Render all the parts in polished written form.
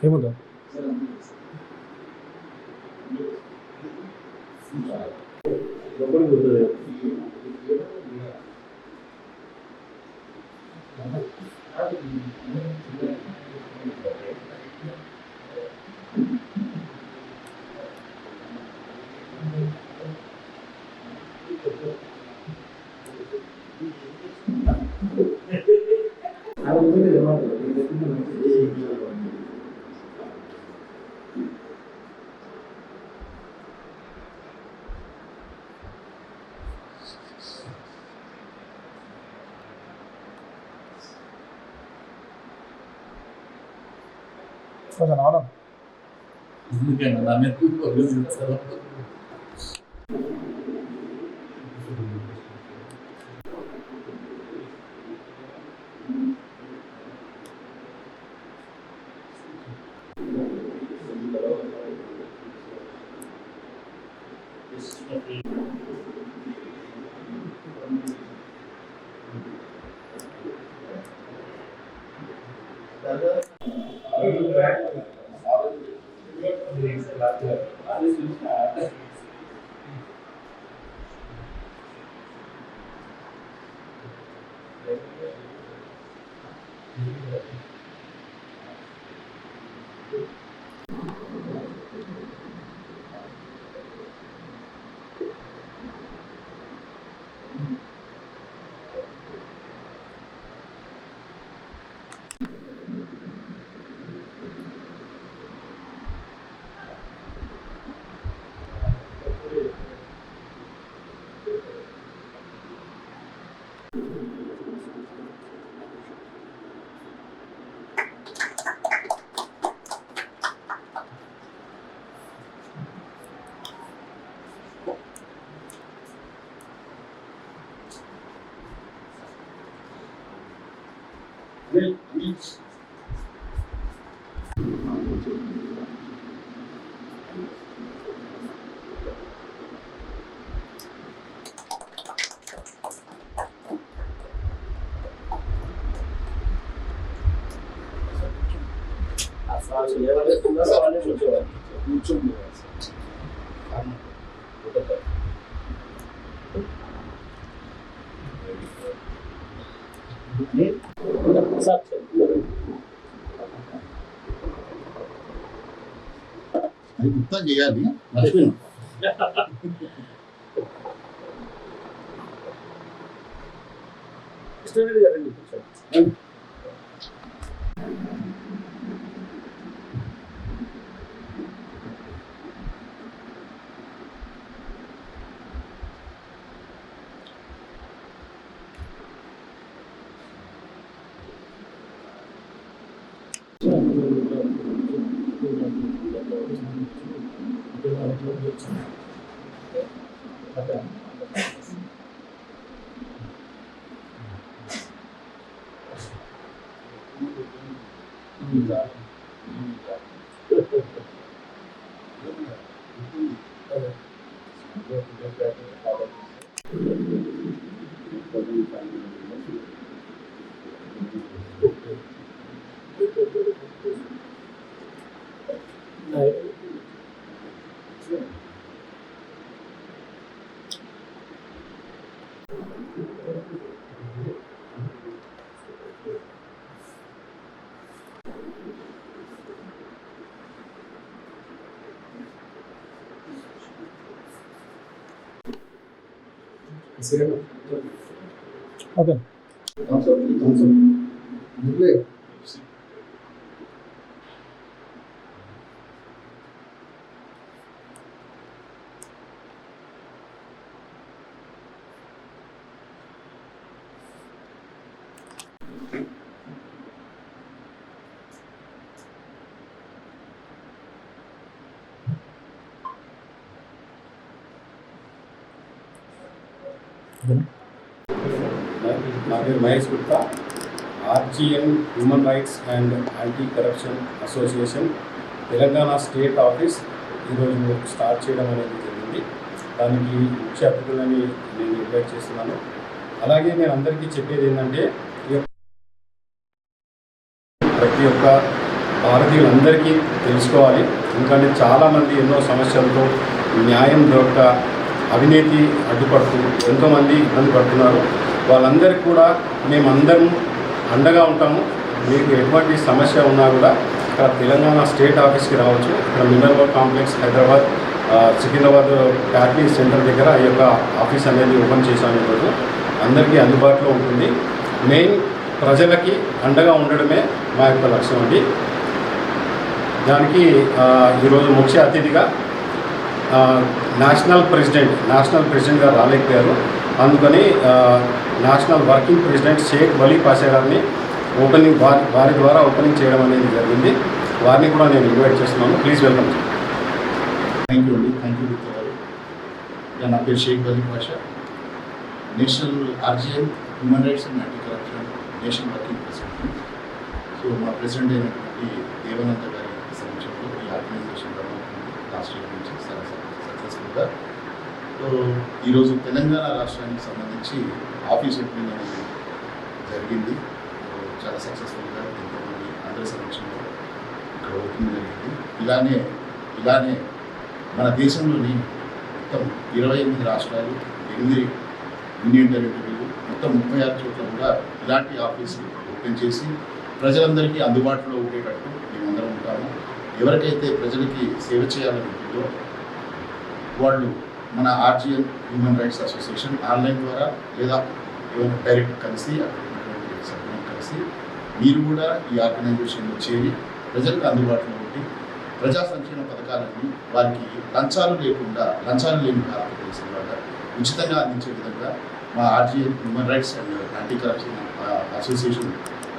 ఏముందా కొంచెం అవడం అది గుర్తా చేయాలి మర్చిపోయినా ఓకే నా పేరు Mahesh Gupta, RGN human rights and anti corruption association Telangana state office ఈరోజు స్టార్ట్ చేయడం అనేది జరిగింది. దానికి ముఖ్య అతిథులని నేను ఇన్వైట్ చేస్తున్నాను. అలాగే నేను అందరికీ చెప్పేది ఏంటంటే ప్రతి ఒక్క భారతీయులందరికీ తెలుసుకోవాలి. ఎందుకంటే చాలామంది ఎన్నో సమస్యలతో న్యాయం దొరక అవినీతి అడ్డుపడుతూ ఎంతోమంది ఇబ్బంది పడుతున్నారు. వాళ్ళందరికీ కూడా మేమందరం అండగా ఉంటాము. మీకు ఎటువంటి సమస్య ఉన్నా కూడా ఇక్కడ తెలంగాణ స్టేట్ ఆఫీస్కి రావచ్చు. ఇక్కడ mineral complex Hyderabad Secunderabad Patny centre దగ్గర ఈ యొక్క ఆఫీస్ అనేది ఓపెన్ చేశాను. ఈరోజు అందరికీ అందుబాటులో ఉంటుంది. మెయిన్ ప్రజలకి అండగా ఉండడమే మా యొక్క లక్ష్యం అండి. దానికి ఈరోజు ముఖ్య అతిథిగా నేషనల్ ప్రెసిడెంట్గా రాలేకపోయారు. అందుకని national working president Sheikh Wali Pasha గారిని వారి ద్వారా ఓపెనింగ్ చేయడం అనేది జరిగింది. వారిని కూడా నేను ఇన్వైట్ చేస్తున్నాను. Please welcome. థ్యాంక్ యూ అండి. థ్యాంక్ యూ గుప్తా గారు. నా పేరు Sheikh Wali Pasha, national RGN human rights and anti corruption national working president. So మా ప్రెసిడెంట్ అయినటువంటి దేవానంద గారి సమక్షంలో ఈ ఆర్గనైజేషన్ రన్ అవుతుంది లాస్ట్ ఇయర్ నుంచి సక్సెస్ఫుల్గా. సో ఈరోజు తెలంగాణ రాష్ట్రానికి సంబంధించి ఆఫీస్ ఓపెనింగ్ అనేది జరిగింది. చాలా సక్సెస్ఫుల్గా ఎంతోమంది అందరి సమక్షంలో ఇక్కడ ఓపెనింగ్ జరిగింది. ఇలానే మన దేశంలోని మొత్తం 28 రాష్ట్రాలు, 8 యూనియన్ టెరిటరీలు, మొత్తం 36 చోట్ల కూడా ఇలాంటి ఆఫీసులు ఓపెన్ చేసి ప్రజలందరికీ అందుబాటులో ఉండేటట్టు మేమందరం ఉంటాము. ఎవరికైతే ప్రజలకి సేవ చేయాలనుకుంటుందో వాళ్ళు మన RGN human rights association online ద్వారా లేదా ఏమైనా డైరెక్ట్ కలిసి సభ్యులను కలిసి మీరు కూడా ఈ ఆర్గనైజేషన్లో చేరి ప్రజలకు అందుబాటులో ఉండి ప్రజా సంక్షేమ పథకాలన్నీ వారికి లంచాలు లేని భారతదేశం ద్వారా ఉచితంగా అందించే విధంగా మా RGN human rights and anti corruption association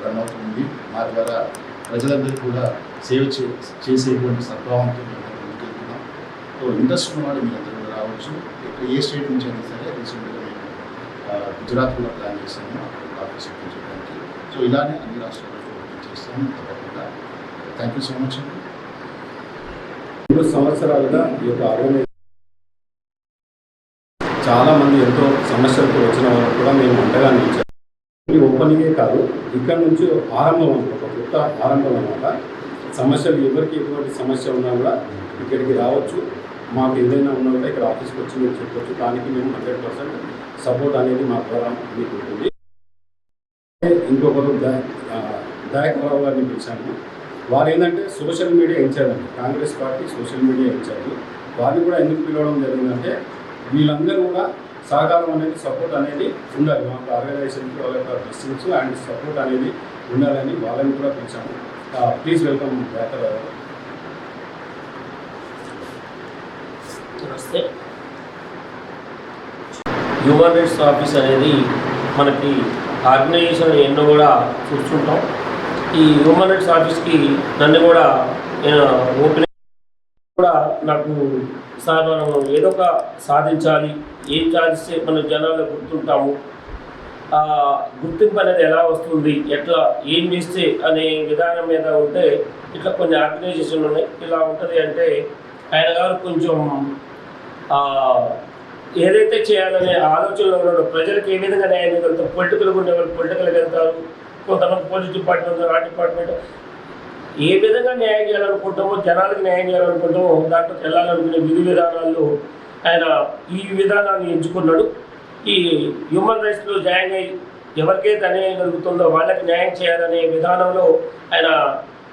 run అవుతుంది. మా ద్వారా ప్రజలందరికీ కూడా సేవ చేసేటువంటి సద్భావంతో మేము ముందుకెళ్తున్నాం. సో ఇంట్రెస్ట్ ఉన్నవాళ్ళు మీరందరూ కూడా రావచ్చు. ఇక్కడ ఏ స్టేట్ నుంచి అయినా సరే. రీసెంట్గా మేము గుజరాత్ కూడా ప్లాన్ చేస్తాము అక్కడ ఆఫీస్ ఓపెన్ చేయడానికి. సో ఇలానే అన్ని రాష్ట్రాల్లో ఓపెన్ చేస్తాము తప్పకుండా. థ్యాంక్ యూ సో మచ్ అండి. 3 సంవత్సరాలుగా ఈ యొక్క ఆర్గనైజేషన్ చాలామంది ఎంతో సమస్యలతో వచ్చిన వాళ్ళకు కూడా మేము అండగా నిలిచాము. ఈ ఓపెనింగే కాదు, ఇక్కడ నుంచి ఆరంభం, ఒక కొత్త ఆరంభం అన్నమాట. సమస్యలు ఎవరికి ఎటువంటి సమస్య ఉన్నా కూడా ఇక్కడికి రావచ్చు. మాకు ఏదైనా ఉన్నా కూడా ఇక్కడ ఆఫీస్కి వచ్చి మీరు చెప్పవచ్చు. దానికి మేము 100% సపోర్ట్ అనేది మా ద్వారా మీకు ఉంటుంది. ఇంకొకరు దయాకర్రావు గారిని పిలిచాము. వారు ఏంటంటే సోషల్ మీడియా ఇన్ఛార్జ్ అండి, Congress party social media incharge. వారిని కూడా ఎందుకు పిలవడం జరిగిందంటే వీళ్ళందరూ కూడా సహకారం అనేది, సపోర్ట్ అనేది ఉండాలి. మాకు ఆర్గనైజేషన్కి వాళ్ళ యొక్క బ్లెస్సింగ్స్ అండ్ సపోర్ట్ అనేది ఉండాలని వాళ్ళని కూడా పిలిచాము. ప్లీజ్ వెల్కమ్ దయాకర్రావు గారు. నమస్తే. హ్యూమన్ రైట్స్ ఆఫీస్ అనేది మనకి ఆర్గనైజేషన్ ఎన్నో కూడా చూస్తుంటాం. ఈ హ్యూమన్ రైట్స్ ఆఫీస్కి నన్ను కూడా ఓపెన్ కూడా నాకు సార్ మనం ఏదో ఒక సాధించాలి, ఏం సాధిస్తే మన జనాల్లో గుర్తుంటాము, గుర్తింపు అనేది ఎలా వస్తుంది, ఎట్లా ఏం చేస్తే అనే విధానం మీద ఉంటే ఇట్లా కొన్ని ఆర్గనైజేషన్లు ఉన్నాయి. ఇలా ఉంటుంది అంటే ఆయన గారు కొంచెం ఏదైతే చేయాలనే ఆలోచనలో ఉన్నాడో ప్రజలకు ఏ విధంగా న్యాయం చేయగలుగుతారు. పొలిటికల్గా ఉండేవాళ్ళు పొలిటికల్గా వెళ్తారు, కొంతమంది పోలీస్ డిపార్ట్మెంట్, ఆ డిపార్ట్మెంట్ ఏ విధంగా న్యాయం చేయాలనుకుంటామో, జనాలకు న్యాయం చేయాలనుకుంటామో దాంట్లోకి వెళ్ళాలనుకునే విధి విధానాల్లో ఆయన ఈ విధానాన్ని ఎంచుకున్నాడు. ఈ హ్యూమన్ రైట్స్లో జాయిన్ అయ్యి ఎవరికైతే అన్యాయం జరుగుతుందో వాళ్ళకి న్యాయం చేయాలనే విధానంలో ఆయన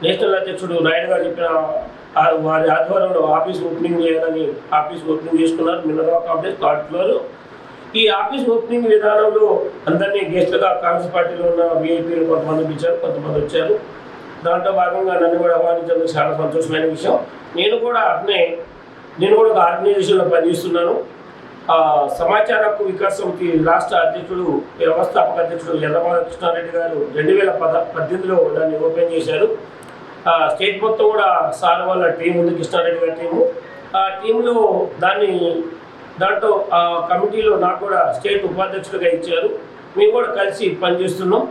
నేషనల్ అధ్యక్షుడు నాయుడు గారు చెప్పిన వారి ఆధ్వర్యంలో ఆఫీస్ ఓపెనింగ్ చేయాలని ఆఫీస్ ఓపెనింగ్ చేసుకున్నారు. Mineral complex 3rd floor. ఈ ఆఫీస్ ఓపెనింగ్ విధానంలో అందరినీ గెస్ట్లుగా కాంగ్రెస్ పార్టీలో ఉన్న విఐపీలు కొంతమంది పిలిచారు, కొంతమంది వచ్చారు. దాంట్లో భాగంగా నన్ను కూడా ఆహ్వానించడం చాలా సంతోషమైన విషయం. నేను కూడా ఒక ఆర్గనైజేషన్లో పనిచేస్తున్నాను. సమాచార హక్కు వికాస్ సమితి రాష్ట్ర అధ్యక్షుడు, వ్యవస్థాపక అధ్యక్షుడు ఎర్రమాల కృష్ణారెడ్డి గారు 2018లో దాన్ని ఓపెన్ చేశారు. స్టేట్ మొత్తం కూడా సార్ వాళ్ళ టీం ఉంది, కృష్ణారెడ్డి గారి టీము. ఆ టీంలో దాంట్లో ఆ కమిటీలో నాకు కూడా స్టేట్ ఉపాధ్యక్షుడిగా ఇచ్చారు. మేము కూడా కలిసి పనిచేస్తున్నాం.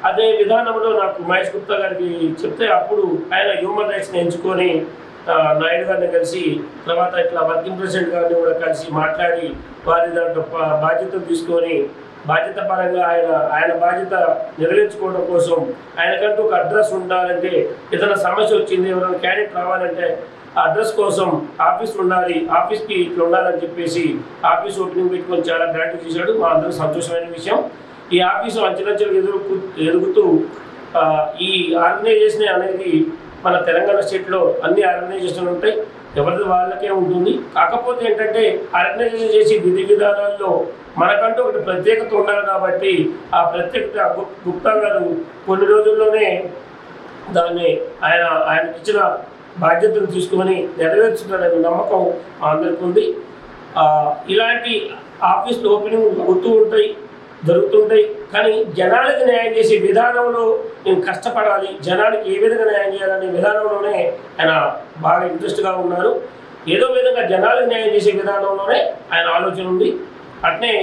అదే విధానంలో నాకు మహేష్ గుప్తా గారికి చెప్తే అప్పుడు ఆయన హ్యూమన్ రైట్స్ని ఎంచుకొని నాయుడు గారిని కలిసి, తర్వాత ఇట్లా వర్కింగ్ ప్రెసిడెంట్ గారిని కూడా కలిసి మాట్లాడి వారి దాంట్లో బాధ్యతలు తీసుకొని బాధ్యత పరంగా ఆయన బాధ్యత నెరవేర్చుకోవడం కోసం ఆయనకంటూ ఒక అడ్రస్ ఉండాలంటే, ఏదైనా సమస్య వచ్చింది, ఎవరైనా క్యాండిడేట్ రావాలంటే ఆ అడ్రస్ కోసం ఆఫీస్ ఉండాలి, ఆఫీస్కి ఇట్లా ఉండాలని చెప్పేసి ఆఫీస్ ఓపెనింగ్ పెట్టుకొని చాలా గ్రాంట్ చేశాడు. మా అందరూ సంతోషమైన విషయం. ఈ ఆఫీసు అంచెలంచెలు ఎదుగుతూ ఈ ఆర్గనైజేషన్ అనేది మన తెలంగాణ స్టేట్లో అన్ని ఆర్గనైజేషన్లు ఉంటాయి, ఎవరిది వాళ్ళకే ఉంటుంది. కాకపోతే ఏంటంటే ఆర్గనైజేషన్ చేసి విధి విధానాల్లో మనకంటూ ఒకటి ప్రత్యేకత ఉండాలి కాబట్టి ఆ ప్రత్యేకత గుప్తా గారు కొన్ని రోజుల్లోనే దాన్ని ఆయనకి ఇచ్చిన బాధ్యతను తీసుకొని నెరవేర్చుకున్నాడనే నమ్మకం మా అందరికీ ఉంది. ఇలాంటి ఆఫీస్ ఓపెనింగ్ జరుగుతుంటాయి. కానీ జనానికి న్యాయం చేసే విధానంలో నేను కష్టపడాలి, జనానికి ఏ విధంగా న్యాయం చేయాలనే విధానంలోనే ఆయన బాగా ఇంట్రెస్ట్గా ఉన్నారు. ఏదో విధంగా జనాలకు న్యాయం చేసే విధానంలోనే ఆయన ఆలోచన ఉంది. అట్నే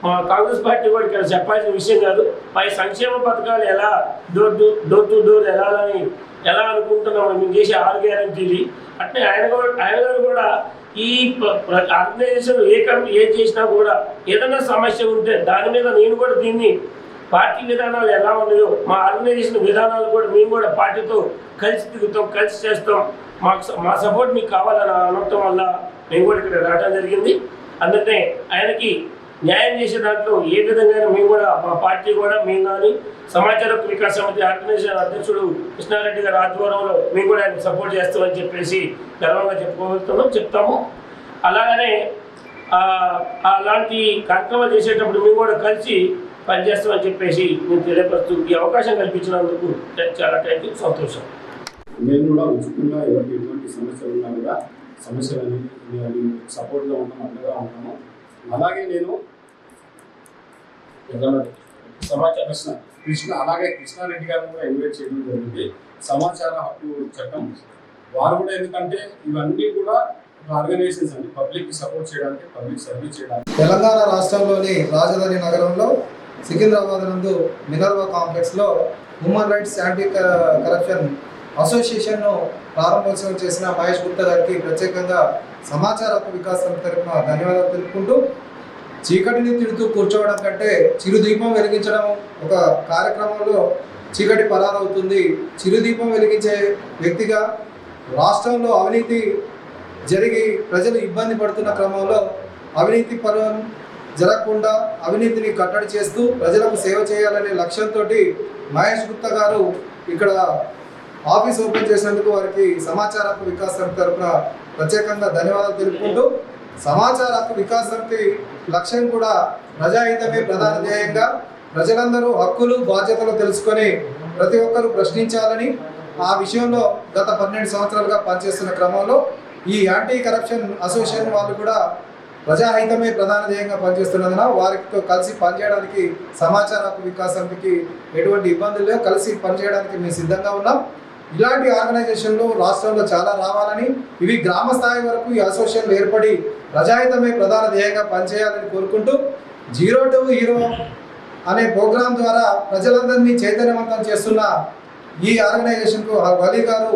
మా కాంగ్రెస్ పార్టీ కూడా ఇక్కడ చెప్పాల్సిన విషయం కాదు, మా సంక్షేమ పథకాలు ఎలా డోర్ టు డోర్ ఎలా అనుకుంటున్నాము, మేము చేసే 6 గ్యారెంటీలు. అట్నే ఆయన గారు కూడా ఈ ఆర్గనైజేషన్ ఏ చేసినా కూడా ఏదైనా సమస్య ఉంటే దాని మీద నేను కూడా దీన్ని పార్టీ విధానాలు ఎలా ఉన్నాయో మా ఆర్గనైజేషన్ విధానాలు కూడా మేము కూడా పార్టీతో కలిసి తిరుగుతాం, కలిసి చేస్తాం, మా సపోర్ట్ మీకు కావాలని అనడం వల్ల మేము కూడా ఇక్కడ రావడం జరిగింది. అందుకనే ఆయనకి న్యాయం చేసే దాంట్లో ఏ విధంగా మేము కూడా మా పార్టీ కూడా మేము కానీ సమాచార వికాస్ సమితి ఆర్గనైజేషన్ అధ్యక్షుడు కృష్ణారెడ్డి గారి ఆధ్వర్యంలో మేము కూడా ఆయన సపోర్ట్ చేస్తామని చెప్పేసి గర్వంగా చెప్తాము. అలాగనే అలాంటి కార్యక్రమాలు చేసేటప్పుడు మేము కూడా కలిసి పనిచేస్తామని చెప్పేసి నేను తెలియపరుస్తూ ఈ అవకాశం కల్పించినందుకు చాలా సంతోషం. నేను కూడా ఉచితంగా ఎవరికి ఎటువంటి సమస్యలు ఉన్నా కూడా సమస్యలని సపోర్ట్గా ఉంటాము, అండగా ఉంటాము. అలాగే నేను కృష్ణారెడ్డి గారిని కూడా ఇన్వైట్ చేయడం జరిగింది. సమాచార హక్కు చట్టం వారు కూడా, ఎందుకంటే ఇవన్నీ కూడా ఆర్గనైజేషన్స్ అండి, పబ్లిక్కి సపోర్ట్ చేయడానికి, పబ్లిక్ సర్వీస్ చేయడానికి. తెలంగాణ రాష్ట్రంలోని రాజధాని నగరంలో సికింద్రాబాద్ నందు మినర్వా కాంప్లెక్స్లో హ్యూమన్ రైట్స్ యాంటీ కరప్షన్ అసోసియేషన్ను ప్రారంభోత్సవం చేసిన మహేష్ గుప్తా గారికి ప్రత్యేకంగా సమాచార హక్కు వికాస్ సమితి తరఫున ధన్యవాదాలు తెలుపుకుంటూ, చీకటిని తిడుతూ కూర్చోవడం కంటే చిరుదీపం వెలిగించడం ఒక కార్యక్రమంలో చీకటి పరారవుతుంది. చిరుదీపం వెలిగించే వ్యక్తిగా రాష్ట్రంలో అవినీతి జరిగి ప్రజలు ఇబ్బంది పడుతున్న క్రమంలో అవినీతి పరం జరగకుండా అవినీతిని కట్టడి చేస్తూ ప్రజలకు సేవ చేయాలనే లక్ష్యంతో మహేష్ గుప్తా గారు ఇక్కడ ఆఫీస్ ఓపెన్ చేసినందుకు వారికి సమాచార హక్కు వికాస్ సమితి తరఫున ప్రత్యేకంగా ధన్యవాదాలు తెలుపుకుంటూ, సమాచార హక్కు వికాస్ సమితి లక్ష్యం కూడా ప్రజాహితమే ప్రధాన ధ్యేయంగా ప్రజలందరూ హక్కులు బాధ్యతలు తెలుసుకొని ప్రతి ఒక్కరూ ప్రశ్నించాలని, ఆ విషయంలో గత 12 సంవత్సరాలుగా పనిచేస్తున్న క్రమంలో ఈ యాంటీ కరప్షన్ అసోసియేషన్ వాళ్ళు కూడా ప్రజాహితమే ప్రధాన ధ్యేయంగా పనిచేస్తున్నందున వారితో కలిసి పనిచేయడానికి సమాచార హక్కు వికాస్ సమితికి ఎటువంటి ఇబ్బందులు లేవు, కలిసి పనిచేయడానికి మేము సిద్ధంగా ఉన్నాం. ఇలాంటి ఆర్గనైజేషన్లు రాష్ట్రంలో చాలా రావాలని, ఇవి గ్రామ స్థాయి వరకు ఈ అసోసియేషన్లు ఏర్పడి ప్రజాహితమే ప్రధాన ధ్యేయంగా పనిచేయాలని కోరుకుంటూ, 0 to Hero అనే ప్రోగ్రాం ద్వారా ప్రజలందరినీ చైతన్యవంతం చేస్తున్న ఈ ఆర్గనైజేషన్కు వలి గారు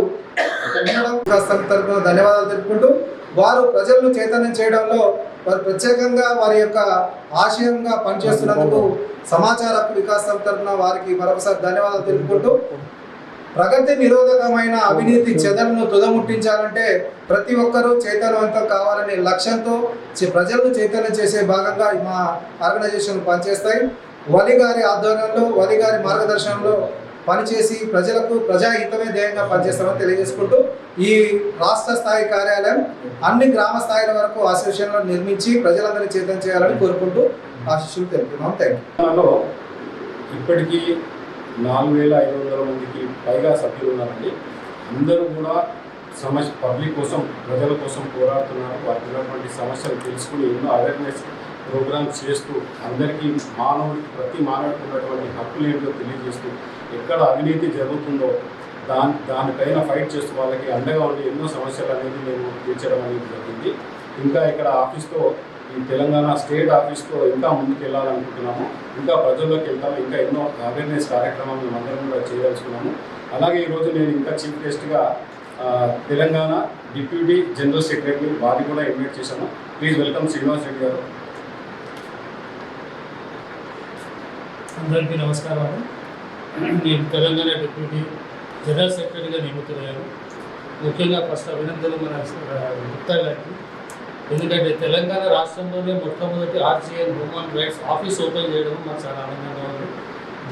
తరఫున ధన్యవాదాలు తెలుపుకుంటూ, వారు ప్రజలను చైతన్యం చేయడంలో వారు ప్రత్యేకంగా వారి యొక్క ఆశయంగా పనిచేస్తున్నందుకు సమాచార హక్కు వికాస్ సమితి తరఫున వారికి మరొకసారి ధన్యవాదాలు తెలుపుకుంటూ, ప్రగతి నిరోధకమైన అవినీతి చెదలను తుదముట్టించాలంటే ప్రతి ఒక్కరూ చైతన్యవంతం కావాలనే లక్ష్యంతో ప్రజలను చైతన్యం చేసే భాగంగా మా ఆర్గనైజేషన్ పనిచేస్తాయి. వలి గారి ఆధ్వర్యంలో, వలి గారి మార్గదర్శనంలో పనిచేసి ప్రజలకు ప్రజాహితమే ధ్యేయంగా పనిచేస్తామని తెలియజేసుకుంటూ ఈ రాష్ట్ర స్థాయి కార్యాలయం అన్ని గ్రామ స్థాయిల వరకు అసోసియేషన్లో నిర్మించి ప్రజలందరినీ చైతన్యం చేయాలని కోరుకుంటూ ఆశీస్సులు తెలుపుతున్నాం. Thank you. తెలంగాణలో ఇప్పటికీ 4,500 మందికి పైగా సభ్యులు ఉన్నారండి. అందరూ కూడా పబ్లిక్ కోసం, ప్రజల కోసం పోరాడుతున్నారు. వారికి ఉన్నటువంటి సమస్యలు తెలుసుకుని ఎన్నో అవేర్నెస్ ప్రోగ్రామ్స్ చేస్తూ అందరికీ ప్రతి మానవుడికి ఉన్నటువంటి హక్కులు ఏంటో తెలియజేస్తూ ఎక్కడ అవినీతి జరుగుతుందో దానిపైన ఫైట్ చేస్తూ వాళ్ళకి అండగా ఉండి ఎన్నో సమస్యలు అనేది మేము తీర్చడం అనేది జరిగింది. ఇంకా ఇక్కడ ఆఫీస్తో, ఈ తెలంగాణ స్టేట్ ఆఫీస్తో ఇంకా ముందుకు వెళ్ళాలనుకుంటున్నాము. ఇంకా ప్రజల్లోకి వెళ్తాము. ఇంకా ఎన్నో అవేర్నెస్ కార్యక్రమాలు మేము అందరం కూడా చేయదలుచుకున్నాము. అలాగే ఈరోజు నేను ఇంకా చీఫ్ గెస్ట్గా తెలంగాణ డిప్యూటీ జనరల్ సెక్రటరీ వారిని కూడా ఇన్వైట్ చేశాను. ప్లీజ్ వెల్కమ్ శ్రీనివాస్ రెడ్డి గారు. అందరికీ నమస్కారాలు. నేను తెలంగాణ డిప్యూటీ జనరల్ సెక్రటరీగా నియమితులయ్యాను. ముఖ్యంగా ఫస్ట్ అభినందనలు మన గుప్తా గారికి. ఎందుకంటే తెలంగాణ రాష్ట్రంలోనే మొట్టమొదటి RGN human rights office open చేయడం మాకు చాలా ఆనందంగా ఉంది.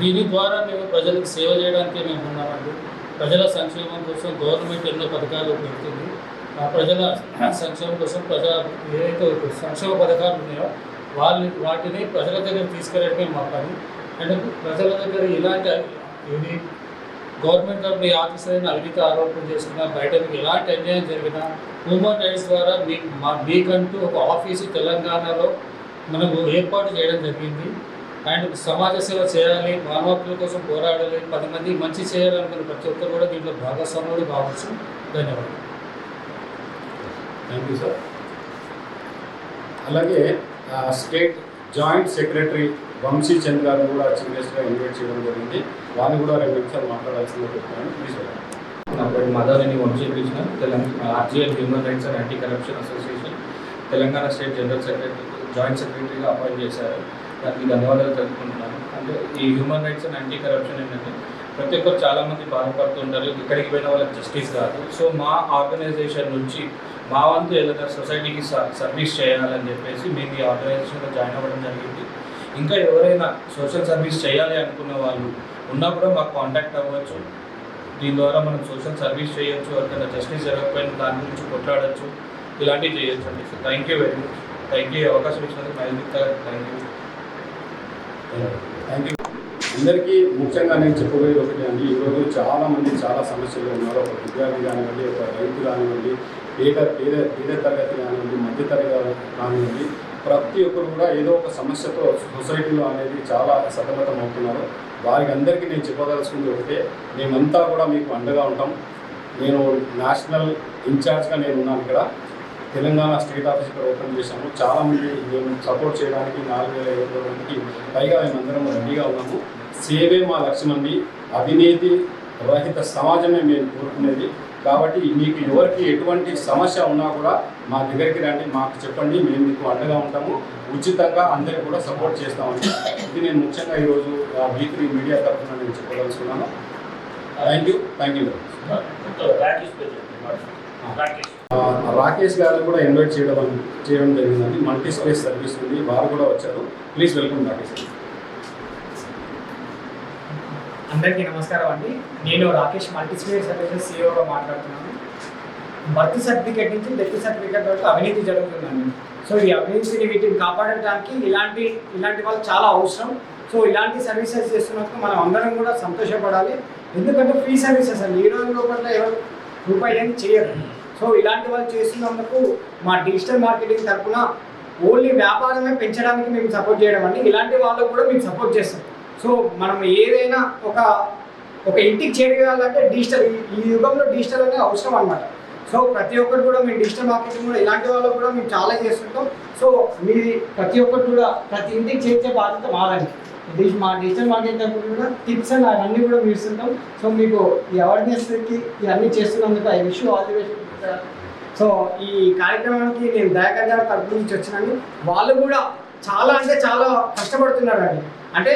దీని ద్వారా మేము ప్రజలకు సేవ చేయడానికి మేము ఉన్నామండి. ప్రజల సంక్షేమం కోసం గవర్నమెంట్ ఎన్నో పథకాలు పెడుతుంది. ఆ ప్రజల సంక్షేమం కోసం ఏదైతే సంక్షేమ పథకాలు ఉన్నాయో వాటిని ప్రజల దగ్గర తీసుకెళ్ళడమే మా పని. అంటే ప్రజల దగ్గర ఇలాంటి ఇది గవర్నమెంట్ తరఫున ఈ ఆఫీసర్ అయిన అవినీతి ఆరోపణలు చేసుకున్నా, బయట ఎలాంటి అన్యాయం జరిగినా హ్యూమన్ రైట్స్ ద్వారా మీకంటూ ఒక ఆఫీసు తెలంగాణలో మనకు ఏర్పాటు చేయడం జరిగింది. అండ్ సమాజ సేవ చేయాలి, మానవ హక్కుల కోసం పోరాడాలి, 10 మంది మంచి చేయాలనుకున్న ప్రతి ఒక్కరు కూడా దీంట్లో భాగస్వాములు కావచ్చు. ధన్యవాదాలు. Thank you sir. అలాగే state joint secretary Vamshi Chand గారు కూడా చీఫ్ గెస్ట్గా ఇన్వైట్ చేయడం జరిగింది. వాళ్ళు కూడా 2 నిమిషాలు మాట్లాడాల్సిందిగా చెప్తున్నాను. ప్లీజ్ నా పేరు Madhavaneni Vamsikrishna, Telangana RGL human rights and anti corruption association Telangana state general secretary joint సెక్రటరీగా అపాయింట్ చేశారు. దానికి ధన్యవాదాలు తెలుపుకుంటున్నాను. అంటే ఈ human rights and anti corruption ఏంటంటే ప్రతి ఒక్కరు చాలామంది బాధపడుతుంటారు, ఇక్కడికి పోయిన వాళ్ళకి జస్టిస్ కాదు. సో మా ఆర్గనైజేషన్ నుంచి మా వంతు ఏదైనా సొసైటీకి సర్వీస్ చేయాలని చెప్పేసి మేము ఈ ఆర్గనైజేషన్లో జాయిన్ అవ్వడం జరిగింది. ఇంకా ఎవరైనా సోషల్ సర్వీస్ చేయాలి అనుకున్న వాళ్ళు ఉన్నా కూడా మాకు కాంటాక్ట్ అవ్వచ్చు. దీని ద్వారా మనం సోషల్ సర్వీస్ చేయొచ్చు, ఎవరికైనా జస్టిస్ జరగకపోయినా దాని గురించి కొట్లాడచ్చు, ఇలాంటివి చేయొచ్చు అండి. So thank you very much. Thank you. అవకాశం ఇచ్చినందుకు మైల్గుప్తా గారు థ్యాంక్ యూ. Thank you. అందరికీ ముఖ్యంగా నేను చెప్పబోయేది ఒకటి అండి. ఈరోజు చాలామంది చాలా సమస్యలు ఉన్నారు. ఒక విద్యార్థి కానివ్వండి, ఒక రైతు కానివ్వండి, పేద తరగతి కానివ్వండి, మధ్య తరగతి కానివ్వండి, ప్రతి ఒక్కరు కూడా ఏదో ఒక సమస్యతో సొసైటీలో అనేది చాలా సతమతం అవుతున్నారు. వారికి అందరికీ నేను చెప్పదలుచుకుంది ఒకటే, మేమంతా కూడా మీకు అండగా ఉంటాం. నేను నేషనల్ ఇన్ఛార్జ్గా నేను ఉన్నాను. ఇక్కడ తెలంగాణ స్టేట్ ఆఫీస్ ఇక్కడ ఓపెన్ చేశాము. చాలామంది మేము సపోర్ట్ చేయడానికి 4,500 మందికి పైగా మేమందరం రెడీగా ఉన్నాము. సేవే మా లక్ష్యం అండి. అవినీతి రహిత సమాజమే మేము కోరుకునేది. కాబట్టి మీకు ఎవరికి ఎటువంటి సమస్య ఉన్నా కూడా మా దగ్గరికి రండి, మాకు చెప్పండి, మేము మీకు అండగా ఉంటాము. ఉచితంగా అందరికీ కూడా సపోర్ట్ చేస్తామండి. ఇది నేను ముఖ్యంగా ఈరోజు V3 మీడియా తరఫున నేను చెప్పదలుచుకున్నాను. Thank you. రాకేష్ గారిని కూడా ఇన్వైట్ చేయడం జరిగిందండి. మల్టీ స్పేస్ సర్వీస్ ఉంది, వారు కూడా వచ్చారు. ప్లీజ్ వెల్కమ్ రాకేష్ గారు. అందరికీ నమస్కారం అండి. నేను రాకేష్ మల్టీస్పేస్ సర్వీసెస్ సిఇఓగా మాట్లాడుతున్నాను. బర్త్ సర్టిఫికేట్ నుంచి డెత్ సర్టిఫికేట్ వరకు అవినీతి జరుగుతుందండి. సో ఈ అవినీతిని వీటిని కాపాడడానికి ఇలాంటి వాళ్ళు చాలా అవసరం. సో ఇలాంటి సర్వీసెస్ చేస్తున్నప్పుడు మనం అందరం కూడా సంతోషపడాలి. ఎందుకంటే ఫ్రీ సర్వీసెస్ అండి. ఈ రోజు లోపల ఎవరు రూపాయి ఏమి చేయరు. సో ఇలాంటి వాళ్ళు చేస్తున్నందుకు మా డిజిటల్ మార్కెటింగ్ తరఫున ఓన్లీ వ్యాపారమే పెంచడానికి మేము సపోర్ట్ చేయడం అండి. ఇలాంటి వాళ్ళకు కూడా మేము సపోర్ట్ చేస్తాం. సో మనం ఏదైనా ఒక ఇంటికి చేరుకోవాలంటే డిజిటల్, ఈ యుగంలో డిజిటల్ అనేది అవసరం అనమాట. సో ప్రతి ఒక్కరు కూడా మేము డిజిటల్ మార్కెటింగ్ కూడా ఇలాంటి వాళ్ళకు కూడా మేము చాలా చేస్తుంటాం. సో మీ ప్రతి ఒక్కరు కూడా ప్రతి ఇంటికి చేర్చే బాధ్యత మాదండి. మా డిజిటల్ మార్కెటింగ్ తరఫున కూడా టిప్స్ అండ్ అవన్నీ కూడా మేము ఇస్తుంటాం. సో మీకు ఈ అవేర్నెస్కి ఇవన్నీ చేస్తున్నందుకు I wish you all the best. So ఈ కార్యక్రమానికి నేను దయాకర్ గారి తరఫు నుంచి వచ్చినాను. వాళ్ళు కూడా చాలా కష్టపడుతున్నారండి. అంటే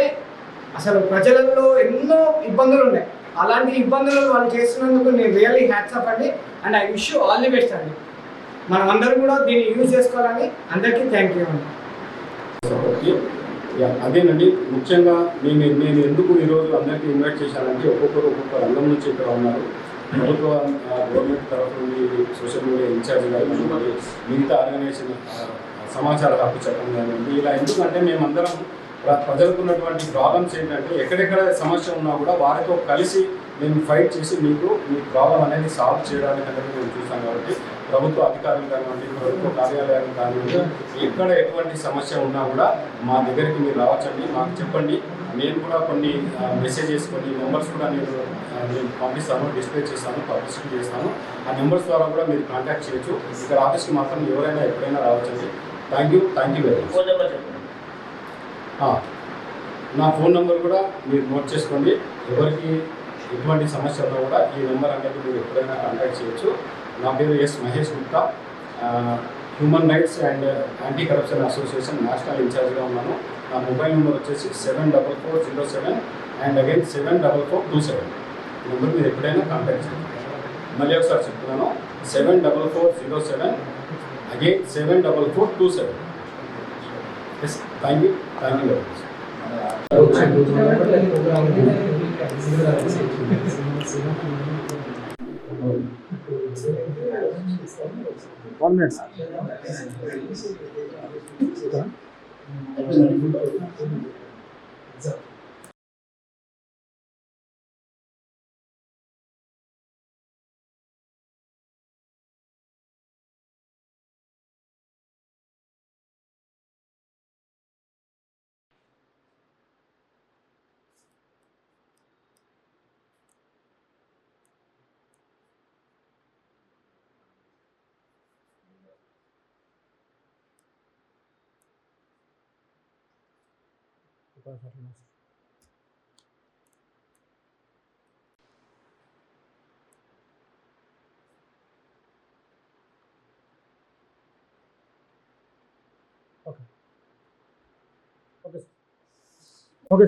అసలు ప్రజలలో ఎన్నో ఇబ్బందులు ఉన్నాయి. అలాంటి ఇబ్బందులు వాళ్ళు చేస్తున్నందుకు నేను రియల్లీ హ్యాట్స్ ఆఫ్ అండి. And I wish you all the best అండి. మనం అందరం కూడా దీన్ని యూజ్ చేసుకోవాలని అందరికీ థ్యాంక్ యూ అండి. అదేనండి, ముఖ్యంగా నేను ఎందుకు ఈరోజు అందరికీ ఇన్వైట్ చేశానంటే ఒక్కొక్క రంగం నుంచి ఇక్కడ ఉన్నారు. ప్రభుత్వ గవర్నమెంట్ తరఫు నుండి సోషల్ మీడియా ఇన్ఛార్జ్ కానివ్వండి, మిగతా ఆర్గనైజేషన్ సమాచార హక్కు చట్టం కానివ్వండి, ఇలా ఎందుకంటే మేమందరం ప్రజలకు ఉన్నటువంటి ప్రాబ్లమ్స్ ఏంటంటే ఎక్కడెక్కడ సమస్య ఉన్నా కూడా వారితో కలిసి మేము ఫైట్ చేసి మీకు మీ ప్రాబ్లం అనేది సాల్వ్ చేయడానికి అనేది మేము చూస్తాం. కాబట్టి ప్రభుత్వ అధికారులు కానివ్వండి, ప్రభుత్వ కార్యాలయాలు కానివ్వండి, ఎక్కడ ఎటువంటి సమస్య ఉన్నా కూడా మా దగ్గరికి మీరు రావచ్చండి, మాకు చెప్పండి. నేను కూడా కొన్ని మెసేజెస్, కొన్ని నెంబర్స్ కూడా నేను పంపిస్తాను, డిస్ప్లే చేస్తాను, పబ్లిసిటీ చేస్తాను. ఆ నెంబర్స్ ద్వారా కూడా మీరు కాంటాక్ట్ చేయొచ్చు. ఇక్కడ ఆఫీస్కి మాత్రం ఎవరైనా ఎప్పుడైనా రావచ్చండి. Thank you very much. Phone number చెప్పండి. నా ఫోన్ నెంబర్ కూడా మీరు నోట్ చేసుకోండి. ఎవరికి ఎటువంటి సమస్య ఉన్నా కూడా ఈ నెంబర్ అనేది మీరు ఎప్పుడైనా కాంటాక్ట్ చేయొచ్చు. నా పేరు S Mahesh Gupta, human rights and anti corruption association national ఇన్ఛార్జ్గా ఉన్నాను. నా మొబైల్ నెంబర్ వచ్చేసి 74407 అండ్ అగైన్ 74427. ఈ నెంబర్ మీరు ఎప్పుడైనా కాంటాక్ట్ చేయండి. మళ్ళీ ఒకసారి చెప్తున్నాను, 74407 again 74427. Yes, thank you very much. Okay.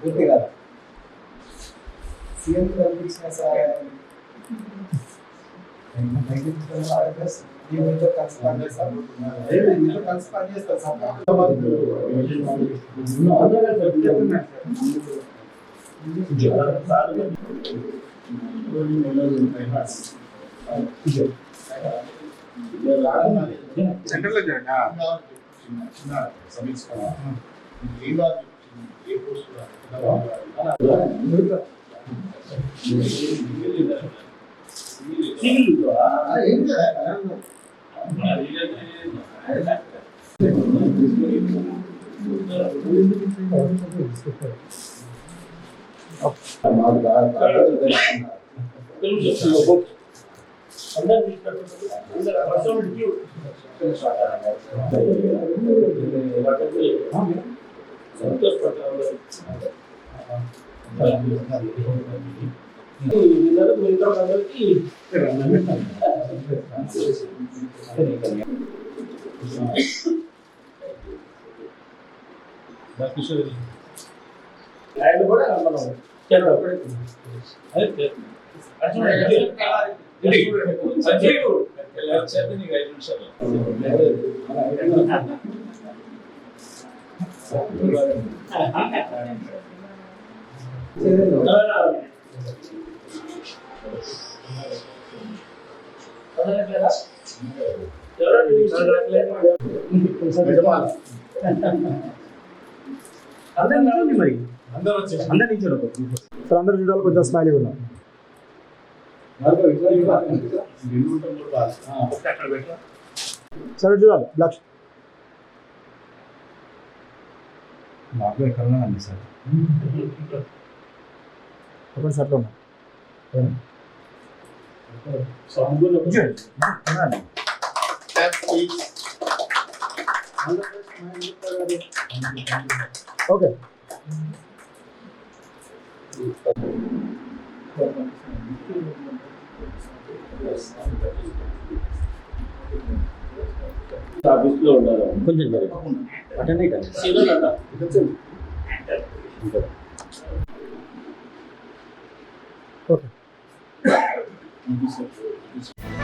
పూర్తి కదా సీఎం కల్పించిన సహాయాన్ని మీతో కలిసి పనిచేస్తాను. కలిసి పనిచేస్తాను సెంట్రల్ చిన్న సమీక్ష ఏ పోస్ట్ ఆయన కూడా మనం చేద్దాం. మరి అందరు చూడాలి, కొంచెం స్మైల్ ఉన్నాం. అక్కడ పెట్టరా సరే చూడాలి లక్ష నాకు ఎక్కడన్నా అండి సార్ ఒకటి సర్లో ఉన్నా ఓకే ఆఫీస్లో ఉండాలి కొంచెం అటెండ్ అయితే ఓకే Thank you, sir.